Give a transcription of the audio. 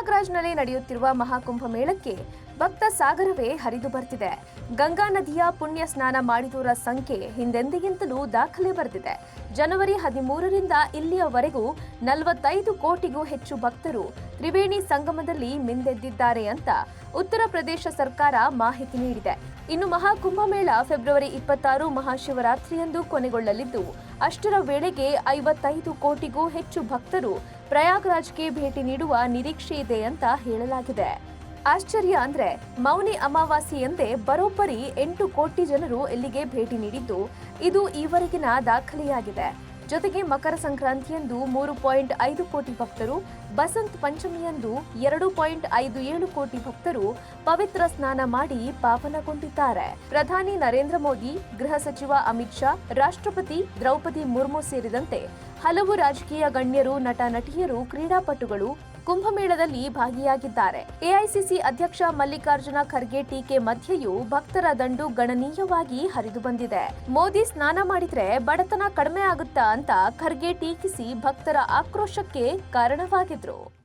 ಪ್ರಯಾಗ್ರಾಜ್ನಲ್ಲಿ ನಡೆಯುತ್ತಿರುವ ಮಹಾಕುಂಭ ಮೇಳಕ್ಕೆ ಭಕ್ತ ಸಾಗರವೇ ಹರಿದು ಬರ್ತಿದೆ. ಗಂಗಾ ನದಿಯ ಪುಣ್ಯ ಸ್ನಾನ ಮಾಡಿದವರ ಸಂಖ್ಯೆ ಹಿಂದೆಂದಿಗಿಂತಲೂ ದಾಖಲೆ ಬರೆದಿದೆ. ಜನವರಿ 13ರಿಂದ ಇಲ್ಲಿಯವರೆಗೂ 45 ಕೋಟಿಗೂ ಹೆಚ್ಚು ಭಕ್ತರು ತ್ರಿವೇಣಿ ಸಂಗಮದಲ್ಲಿ ಮಿಂದೆದ್ದಿದ್ದಾರೆ ಅಂತ ಉತ್ತರ ಪ್ರದೇಶ ಸರ್ಕಾರ ಮಾಹಿತಿ ನೀಡಿದೆ. ಇನ್ನು ಮಹಾಕುಂಭಮೇಳ ಫೆಬ್ರವರಿ 26 ಮಹಾಶಿವರಾತ್ರಿಯಂದು ಕೊನೆಗೊಳ್ಳಲಿದ್ದು, ಅಷ್ಟರ ವೇಳೆಗೆ 55 ಕೋಟಿಗೂ ಹೆಚ್ಚು ಭಕ್ತರು ಪ್ರಯಾಗ್ರಾಜ್ಗೆ ಭೇಟಿ ನೀಡುವ ನಿರೀಕ್ಷೆ ಇದೆ ಅಂತ ಹೇಳಲಾಗಿದೆ. ಆಶ್ಚರ್ಯ ಅಂದ್ರೆ ಮೌನಿ ಅಮಾವಾಸ್ಯೆಯಂದೇ ಬರೋಬ್ಬರಿ 8 ಕೋಟಿ ಜನರು ಇಲ್ಲಿಗೆ ಭೇಟಿ ನೀಡಿದ್ದು, ಇದು ಈವರೆಗಿನ ದಾಖಲೆಯಾಗಿದೆ. ಜೊತೆಗೆ ಮಕರ ಸಂಕ್ರಾಂತಿಯಂದು 3.5 ಕೋಟಿ ಭಕ್ತರು, ಬಸಂತ್ ಪಂಚಮಿಯಂದು 2.57 ಕೋಟಿ ಭಕ್ತರು ಪವಿತ್ರ ಸ್ನಾನ ಮಾಡಿ ಪಾವನಗೊಂಡಿದ್ದಾರೆ. ಪ್ರಧಾನಿ ನರೇಂದ್ರ ಮೋದಿ, ಗೃಹ ಸಚಿವ ಅಮಿತ್ ಶಾ, ರಾಷ್ಟ್ರಪತಿ ದ್ರೌಪದಿ ಮುರ್ಮು ಸೇರಿದಂತೆ ಹಲವು ರಾಜಕೀಯ ಗಣ್ಯರು, ನಟ ನಟಿಯರು, ಕ್ರೀಡಾಪಟುಗಳು ಕುಂಭಮೇಳದಲ್ಲಿ ಭಾಗಿಯಾಗಿದ್ದಾರೆ. ಎಐಸಿಸಿ ಅಧ್ಯಕ್ಷ ಮಲ್ಲಿಕಾರ್ಜುನ ಖರ್ಗೆ ಟೀಕೆ ಮಧ್ಯೆಯೂ ಭಕ್ತರ ದಂಡು ಗಣನೀಯವಾಗಿ ಹರಿದು ಬಂದಿದೆ. ಮೋದಿ ಸ್ನಾನ ಮಾಡಿದ್ರೆ ಬಡತನ ಕಡಿಮೆ ಆಗುತ್ತಾ ಅಂತ ಖರ್ಗೆ ಟೀಕಿಸಿ ಭಕ್ತರ ಆಕ್ರೋಶಕ್ಕೆ ಕಾರಣವಾಗಿದ್ರು.